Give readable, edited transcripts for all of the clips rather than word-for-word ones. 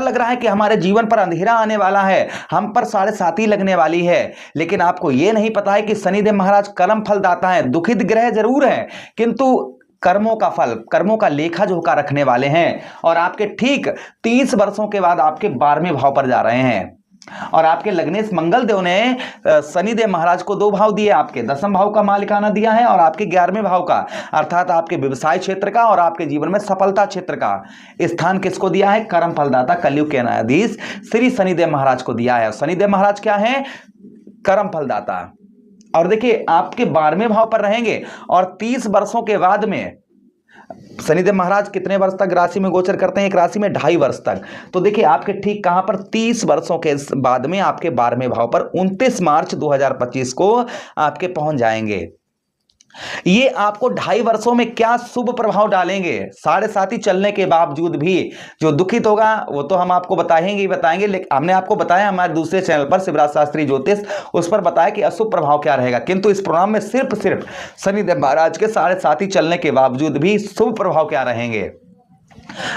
लग रहा है कि हमारे जीवन पर अंधेरा आने वाला है, हम पर 7.5 लगने वाली है, लेकिन आपको यह नहीं पता है कि शनिदेव महाराज कर्म फलदाता है। दुखित ग्रह जरूर है, किंतु कर्मों का फल, कर्मों का लेखा जोखा रखने वाले हैं। और आपके ठीक 30 वर्षों के बाद आपके 12वें भाव पर जा रहे हैं। और आपके लग्नेश मंगल देव ने शनिदेव महाराज को 2 भाव दिए, आपके 10वें भाव का मालिकाना दिया है और आपके 11वें भाव का, अर्थात आपके व्यवसाय क्षेत्र का और आपके जीवन में सफलता क्षेत्र का स्थान किसको दिया है? कर्म फलदाता कलयुग के न्यायाधीश श्री शनिदेव महाराज को दिया है। शनिदेव महाराज क्या है? कर्म फलदाता। और देखिए आपके 12वें भाव पर रहेंगे और 30 वर्षों के बाद में शनिदेव महाराज कितने वर्ष तक राशि में गोचर करते हैं? एक राशि में 2.5 वर्ष तक। तो देखिए आपके ठीक कहां पर 30 वर्षों के बाद में आपके 12वें भाव पर 29 मार्च 2025 को आपके पहुंच जाएंगे। ये आपको 2.5 वर्षों में क्या शुभ प्रभाव डालेंगे? 7.5 चलने के बावजूद भी जो दुखित होगा वो तो हम आपको बताएंगे, लेकिन हमने आपको बताया हमारे दूसरे चैनल पर शिवराज शास्त्री ज्योतिष, उस पर बताया कि अशुभ प्रभाव क्या रहेगा, किंतु इस प्रोग्राम में सिर्फ शनिदेव महाराज के 7.5 चलने के बावजूद भी शुभ प्रभाव क्या रहेंगे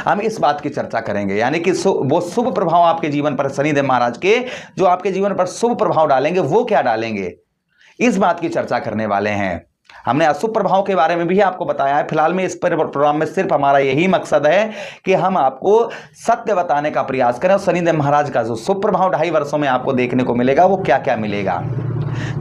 हम इस बात की चर्चा करेंगे। यानी कि वो शुभ प्रभाव आपके जीवन पर शनिदेव महाराज के जो आपके जीवन पर शुभ प्रभाव डालेंगे वो क्या डालेंगे, इस बात की चर्चा करने वाले हैं। हमने अशुभ प्रभाव के बारे में भी आपको बताया है। फिलहाल में इस प्रोग्राम में सिर्फ हमारा यही मकसद है कि हम आपको सत्य बताने का प्रयास करें और शनिदेव महाराज का जो शुभ प्रभाव 2.5 वर्षों में आपको देखने को मिलेगा वो क्या क्या मिलेगा।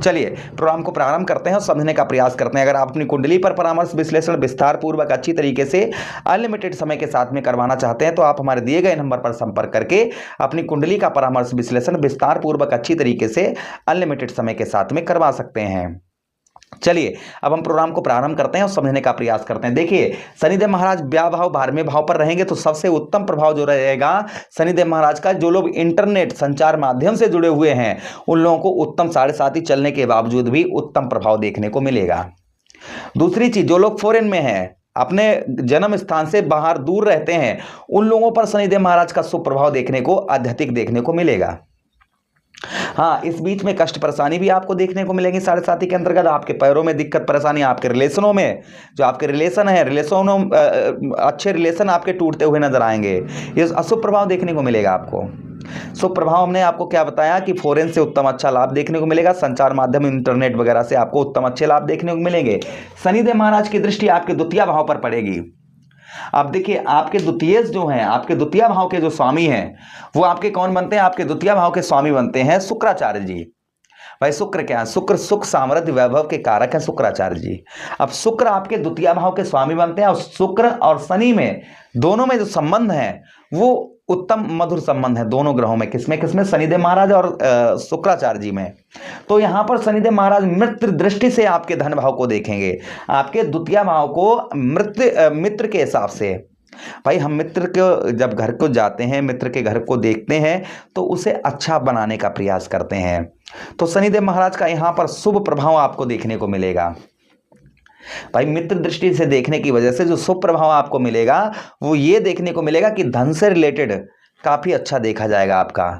चलिए प्रोग्राम को प्रारंभ करते हैं और समझने का प्रयास करते हैं। अगर आप अपनी कुंडली पर परामर्श विश्लेषण विस्तार पूर्वक अच्छी तरीके से अनलिमिटेड समय के साथ में करवाना चाहते हैं तो आप हमारे दिए गए नंबर पर संपर्क करके अपनी कुंडली का परामर्श विश्लेषण विस्तार पूर्वक अच्छी तरीके से अनलिमिटेड समय के साथ में करवा सकते हैं। चलिए अब हम प्रोग्राम को प्रारंभ करते हैं और समझने का प्रयास करते हैं। देखिए शनिदेव महाराज ब्याह भाव 12वें भाव पर रहेंगे तो सबसे उत्तम प्रभाव जो रहेगा शनिदेव महाराज का, जो लोग इंटरनेट संचार माध्यम से जुड़े हुए हैं उन लोगों को उत्तम 7.5 चलने के बावजूद भी उत्तम प्रभाव देखने को मिलेगा। दूसरी चीज, जो लोग फॉरेन में हैं, अपने जन्म स्थान से बाहर दूर रहते हैं, उन लोगों पर शनिदेव महाराज का शुभ प्रभाव देखने को अत्यधिक देखने को मिलेगा। हाँ, इस बीच में कष्ट परेशानी भी आपको देखने को मिलेंगी 7.5 के अंतर्गत। आपके पैरों में दिक्कत परेशानी, आपके रिलेशनों में, जो आपके रिलेशन है, अच्छे रिलेशन आपके टूटते हुए नजर आएंगे। ये अशुभ प्रभाव देखने को मिलेगा आपको। शुभ प्रभाव हमने आपको क्या बताया कि फॉरेन से उत्तम अच्छा लाभ देखने को मिलेगा, संचार माध्यम इंटरनेट वगैरह से आपको उत्तम अच्छे लाभ देखने को मिलेंगे। शनिदेव महाराज की दृष्टि आपके द्वितीय भाव पर पड़ेगी। अब देखिए आपके द्वितीय जो हैं, आपके द्वितीय भाव के जो स्वामी हैं वो आपके कौन बनते हैं? आपके द्वितीय भाव के स्वामी बनते हैं शुक्राचार्य जी। भाई शुक्र क्या है? शुक्र सुख सामर्थ्य वैभव के कारक है शुक्राचार्य जी। अब शुक्र आपके द्वितीय भाव के स्वामी बनते हैं और शुक्र और शनि में दोनों में जो संबंध है वो उत्तम मधुर संबंध है दोनों ग्रहों में। किसमें? शनिदेव महाराज और शुक्राचार्य जी में। तो यहां पर शनिदेव महाराज मित्र दृष्टि से आपके धन भाव को देखेंगे, आपके द्वितीय भाव को मित्र के हिसाब से। भाई हम मित्र के जब घर को जाते हैं, मित्र के घर को देखते हैं तो उसे अच्छा बनाने का प्रयास करते हैं। तो शनिदेव महाराज का यहां पर शुभ प्रभाव आपको देखने को मिलेगा। भाई मित्र दृष्टि से देखने की वजह से जो शुभ प्रभाव आपको मिलेगा वो ये देखने को मिलेगा कि धन से रिलेटेड काफी अच्छा देखा जाएगा। आपका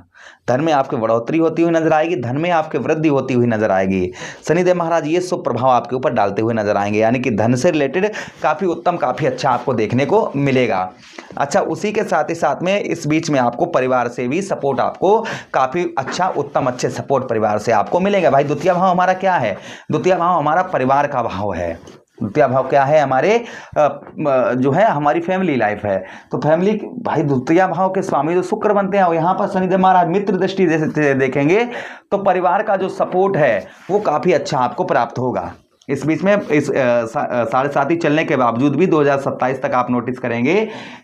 धन में आपकी बढ़ोतरी होती हुई नजर आएगी, धन में आपकी वृद्धि होती हुई नजर आएगी। शनिदेव महाराज ये शुभ प्रभाव आपके ऊपर डालते हुए नजर आएंगे, यानी कि धन से रिलेटेड काफी उत्तम काफी अच्छा आपको देखने को मिलेगा। अच्छा, उसी के साथ ही साथ में इस बीच में आपको परिवार से भी सपोर्ट आपको काफी अच्छा उत्तम अच्छे सपोर्ट परिवार से आपको मिलेगा। भाई द्वितीय भाव हमारा क्या है? द्वितीय भाव हमारा परिवार का भाव है। द्वितीय भाव क्या है? हमारे जो है हमारी फैमिली लाइफ है। तो फैमिली, भाई द्वितीय भाव के स्वामी जो शुक्र बनते हैं, यहाँ पर शनिदेव महाराज मित्र दृष्टि से देखेंगे तो परिवार का जो सपोर्ट है वो काफी अच्छा आपको प्राप्त होगा। इस बीच में इस 7.5 चलने के बावजूद भी 2027 तक आप नोटिस करेंगे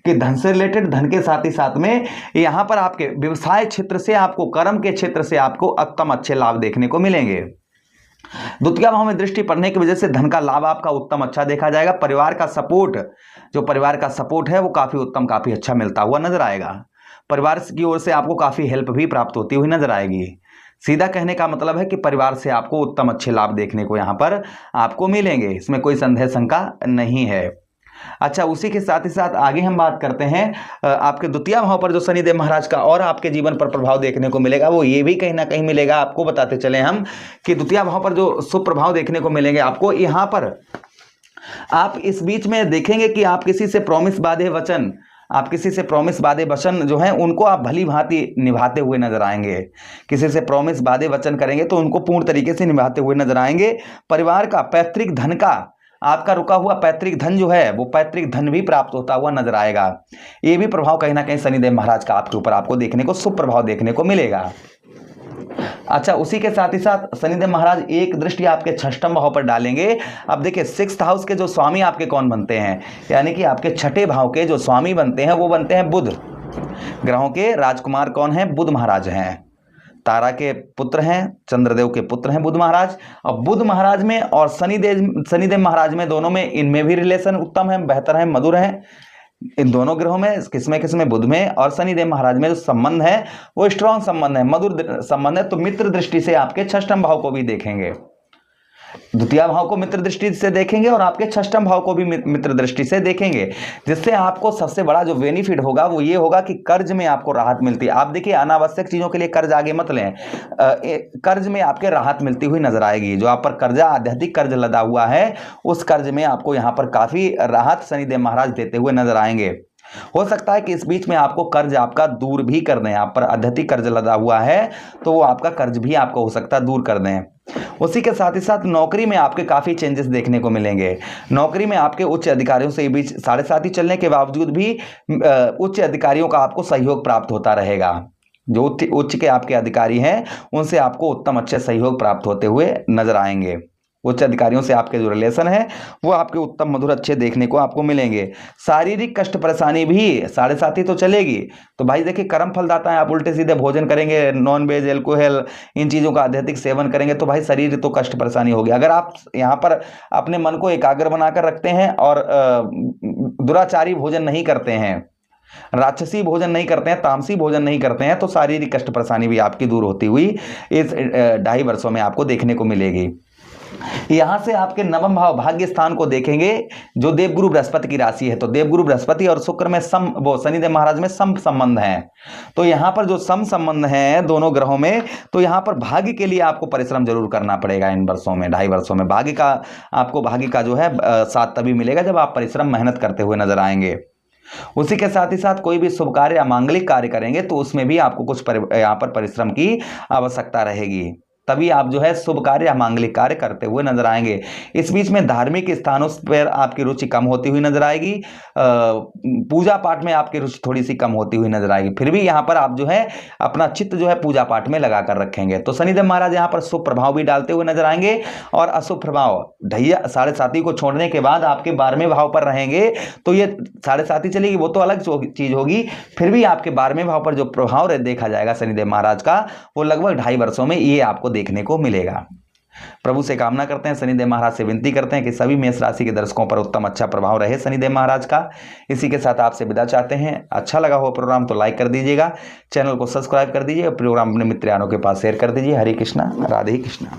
कि धन से रिलेटेड, धन के साथ ही साथ में यहाँ पर आपके व्यवसाय क्षेत्र से आपको, कर्म के क्षेत्र से आपको उत्तम अच्छे लाभ देखने को मिलेंगे। द्वितीय भाव में दृष्टि पड़ने की वजह से धन का लाभ आपका उत्तम अच्छा देखा जाएगा। परिवार का सपोर्ट, जो परिवार का सपोर्ट है वो काफी उत्तम काफी अच्छा मिलता हुआ नजर आएगा। परिवार की ओर से आपको काफी हेल्प भी प्राप्त होती हुई नजर आएगी। सीधा कहने का मतलब है कि परिवार से आपको उत्तम अच्छे लाभ देखने को यहाँ पर आपको मिलेंगे, इसमें कोई संदेह शंका नहीं है। अच्छा, उसी के साथ ही साथ आगे हम बात करते हैं आपके द्वितीय भाव पर जो शनिदेव महाराज का और आपके जीवन पर प्रभाव देखने को मिलेगा वो ये भी कहीं ना कहीं मिलेगा। आपको बताते चले हम कि द्वितीय भाव पर जो शुभ प्रभाव देखने को मिलेंगे आपको, यहाँ पर आप इस बीच में देखेंगे कि आप किसी से प्रॉमिस बाधे वचन आप किसी से प्रॉमिस वादे वचन जो हैं उनको आप भली भांति निभाते हुए नजर आएंगे। किसी से प्रॉमिस वादे वचन करेंगे तो उनको पूर्ण तरीके से निभाते हुए नजर आएंगे। परिवार का, पैतृक धन का, आपका रुका हुआ पैतृक धन जो है वो पैतृक धन भी प्राप्त होता हुआ नजर आएगा। ये भी प्रभाव कहीं ना कहीं शनिदेव महाराज का आपके ऊपर आपको देखने को, शुभ प्रभाव देखने को मिलेगा। अच्छा, उसी के साथ ही साथ शनिदेव महाराज एक दृष्टि आपके छठम भाव पर डालेंगे। अब देखिए, 6th हाउस के जो स्वामी आपके कौन बनते हैं, यानी कि आपके छठे भाव के जो स्वामी बनते हैं वो बनते हैं बुध। ग्रहों के राजकुमार कौन है? बुध महाराज हैं। तारा के पुत्र हैं, चंद्रदेव के पुत्र हैं बुध महाराज। और बुध महाराज में और शनिदेव महाराज में, दोनों में, इनमें भी रिलेशन उत्तम है, बेहतर है, मधुर है। इन दोनों ग्रहों में, किसमें बुध में और शनिदेव महाराज में जो संबंध है वो स्ट्रांग संबंध है, मधुर संबंध है। तो मित्र दृष्टि से आपके छठम भाव को भी देखेंगे, द्वितीय भाव को मित्र दृष्टि से देखेंगे और आपके छठम भाव को भी मित्र दृष्टि से देखेंगे। जिससे आपको सबसे बड़ा जो बेनिफिट होगा वो ये होगा कि कर्ज में आपको राहत मिलती है। आप देखिए, अनावश्यक चीजों के लिए कर्ज आगे मत लें, कर्ज में आपके राहत मिलती हुई नजर आएगी। जो आप पर कर्जा, आध्यात्मिक कर्ज लदा हुआ है, उस कर्ज में आपको यहाँ पर काफी राहत शनिदेव महाराज देते हुए नजर आएंगे। हो सकता है कि इस बीच में आपको कर्ज आपका दूर भी कर दें। आप पर आध्यात्मिक कर्ज लदा हुआ है तो वो आपका कर्ज भी आपको हो सकता है दूर कर दें। उसी के साथ ही साथ नौकरी में आपके काफी चेंजेस देखने को मिलेंगे। नौकरी में आपके उच्च अधिकारियों से बीच 7.5 चलने के बावजूद भी उच्च अधिकारियों का आपको सहयोग प्राप्त होता रहेगा। जो उच्च के आपके अधिकारी हैं उनसे आपको उत्तम अच्छे सहयोग प्राप्त होते हुए नजर आएंगे। उच्च अधिकारियों से आपके जो रिलेशन है वो आपके उत्तम मधुर अच्छे देखने को आपको मिलेंगे। शारीरिक कष्ट परेशानी भी 7.5 तो चलेगी। तो भाई देखिए, कर्म फलदाता है, आप उल्टे सीधे भोजन करेंगे, नॉन वेज, एल्कोहल, इन चीज़ों का अत्यधिक सेवन करेंगे तो भाई शरीर तो कष्ट परेशानी होगी। अगर आप यहाँ पर अपने मन को एकाग्र बनाकर रखते हैं और दुराचारी भोजन नहीं करते हैं, राक्षसी भोजन नहीं करते हैं, तामसी भोजन नहीं करते हैं, तो शारीरिक कष्ट परेशानी भी आपकी दूर होती हुई इस 2.5 वर्षों में आपको देखने को मिलेगी। यहां से आपके नवम भाव भाग्य स्थान को देखेंगे, जो देवगुरु बृहस्पति की राशि है। तो देवगुरु बृहस्पति और शुक्र में वो शनिदेव महाराज में सम संबंध है। तो यहां पर जो सम संबंध है दोनों ग्रहों में, तो यहां पर भाग्य के लिए आपको परिश्रम जरूर करना पड़ेगा। इन वर्षों में, 2.5 वर्षों में आपको भाग्य का जो है साथ तभी मिलेगा जब आप परिश्रम मेहनत करते हुए नजर आएंगे। उसी के साथ ही साथ कोई भी शुभ कार्य या मांगलिक कार्य करेंगे तो उसमें भी आपको कुछ यहाँ पर परिश्रम की आवश्यकता रहेगी, तभी आप जो है शुभ कार्य या मांगलिक कार्य करते हुए नजर आएंगे। इस बीच में धार्मिक स्थानों पर आपकी रुचि कम होती हुई नजर आएगी। पूजा पाठ में आपकी रुचि थोड़ी सी कम होती हुई नजर आएगी। फिर भी यहाँ पर आप जो है अपना चित्त जो है पूजा पाठ में लगा कर रखेंगे। तो शनिदेव महाराज यहाँ पर शुभ प्रभाव भी डालते हुए नजर आएंगे और अशुभ प्रभाव 7.5 को छोड़ने के बाद आपके 12वें भाव पर रहेंगे। तो ये 7.5 चलेगी, वो तो अलग चीज होगी। फिर भी आपके 12वें भाव पर जो प्रभाव देखा जाएगा शनिदेव महाराज का, वो लगभग 2.5 वर्षों में ये आपको देखने को मिलेगा। प्रभु से कामना करते हैं, शनिदेव महाराज से विनती करते हैं कि सभी मेष राशि के दर्शकों पर उत्तम अच्छा प्रभाव रहे शनिदेव महाराज का। इसी के साथ आपसे विदा चाहते हैं। अच्छा लगा हो प्रोग्राम तो लाइक कर दीजिएगा, चैनल को सब्सक्राइब कर दीजिए और प्रोग्राम अपने मित्रों के पास शेयर कर दीजिए। हरे कृष्णा, राधे कृष्णा।